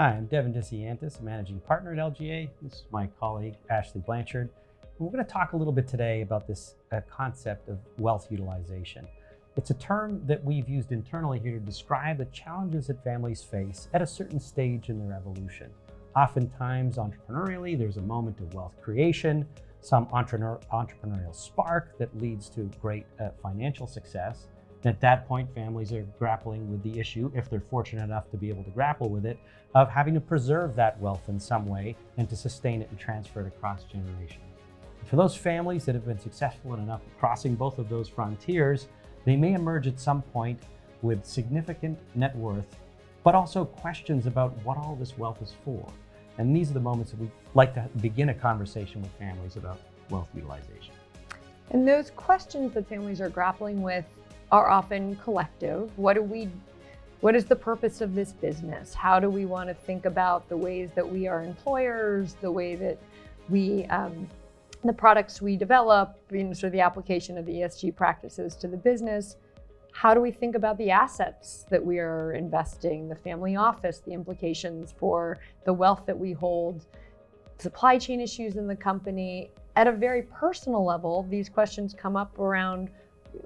Hi, I'm Devin DeCiantis, Managing Partner at LGA. This is my colleague, Ashley Blanchard. And we're going to talk a little bit today about this concept of wealth utilization. It's a term that we've used internally here to describe the challenges that families face at a certain stage in their evolution. Oftentimes, entrepreneurially, there's a moment of wealth creation, some entrepreneurial spark that leads to great financial success. And at that point, families are grappling with the issue, if they're fortunate enough to be able to grapple with it, of having to preserve that wealth in some way and to sustain it and transfer it across generations. For those families that have been successful enough at crossing both of those frontiers, they may emerge at some point with significant net worth, but also questions about what all this wealth is for. And these are the moments that we like to begin a conversation with families about wealth utilization. And those questions that families are grappling with are often collective. What is the purpose of this business? How do we want to think about the ways that we are employers, the way that we, the products we develop, sort of the application of the ESG practices to the business? How do we think about the assets that we are investing, the family office, the implications for the wealth that we hold, supply chain issues in the company? At a very personal level, these questions come up around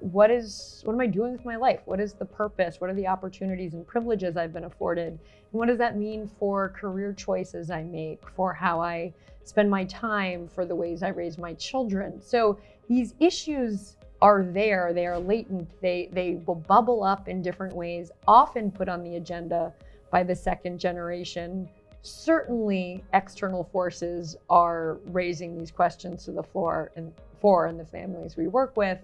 what am I doing with my life? What is the purpose? What are the opportunities and privileges I've been afforded? And what does that mean for career choices I make, for how I spend my time, for the ways I raise my children? So these issues are there, they are latent, they will bubble up in different ways, often put on the agenda by the second generation. Certainly external forces are raising these questions to the floor and in the families we work with.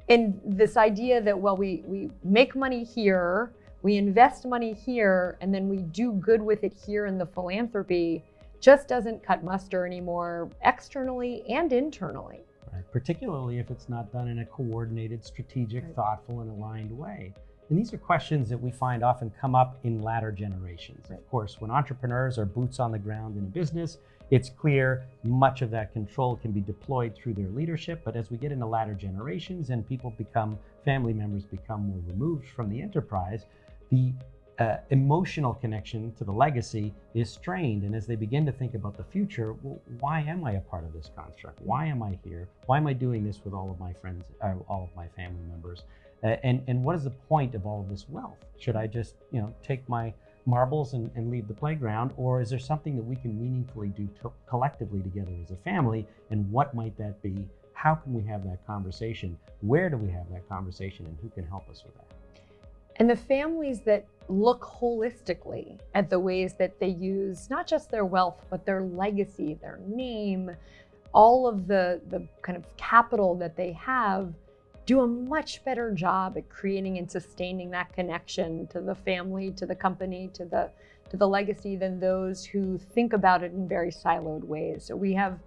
And this idea that, well, we make money here, we invest money here, and then we do good with it here in the philanthropy just doesn't cut muster anymore, externally and internally. Right. Particularly if it's not done in a coordinated, strategic, thoughtful, and aligned way. And these are questions that we find often come up in latter generations. Of course, when entrepreneurs are boots on the ground in a business, it's clear much of that control can be deployed through their leadership. But as we get into latter generations and family members become more removed from the enterprise, the emotional connection to the legacy is strained. And as they begin to think about the future, well, why am I a part of this construct? Why am I here? Why am I doing this with all of my friends, all of my family members? And what is the point of all of this wealth? Should I just, take my marbles and leave the playground? Or is there something that we can meaningfully do collectively together as a family? And what might that be? How can we have that conversation? Where do we have that conversation? And who can help us with that? And the families that look holistically at the ways that they use not just their wealth, but their legacy, their name, all of the kind of capital that they have, do a much better job at creating and sustaining that connection to the family, to the company, to the legacy than those who think about it in very siloed ways. So we have,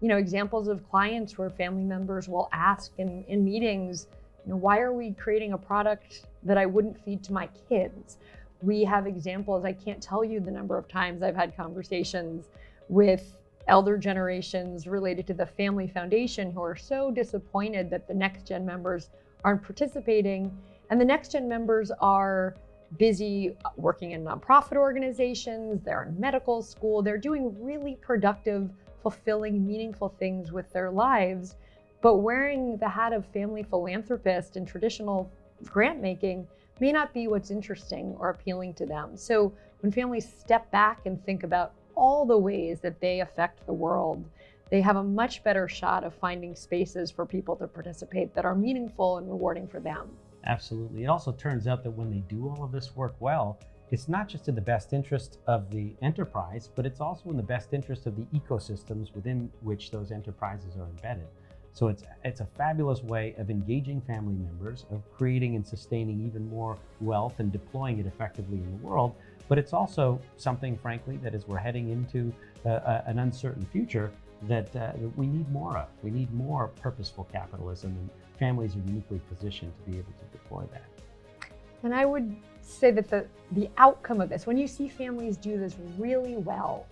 examples of clients where family members will ask in meetings, why are we creating a product that I wouldn't feed to my kids? We have examples, I can't tell you the number of times I've had conversations with elder generations related to the family foundation who are so disappointed that the next gen members aren't participating. And the next gen members are busy working in nonprofit organizations, they're in medical school, they're doing really productive, fulfilling, meaningful things with their lives. But wearing the hat of family philanthropist and traditional grant making may not be what's interesting or appealing to them. So when families step back and think about all the ways that they affect the world, they have a much better shot of finding spaces for people to participate that are meaningful and rewarding for them. Absolutely. It also turns out that when they do all of this work well, it's not just in the best interest of the enterprise, but it's also in the best interest of the ecosystems within which those enterprises are embedded. So it's a fabulous way of engaging family members, of creating and sustaining even more wealth and deploying it effectively in the world. But it's also something, frankly, that as we're heading into an uncertain future, that we need more of. We need more purposeful capitalism, and families are uniquely positioned to be able to deploy that. And I would say that the outcome of this, when you see families do this really well,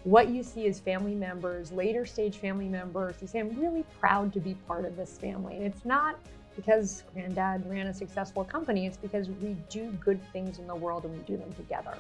what you see is family members, later stage family members, who say, I'm really proud to be part of this family. And it's not because granddad ran a successful company, it's because we do good things in the world and we do them together.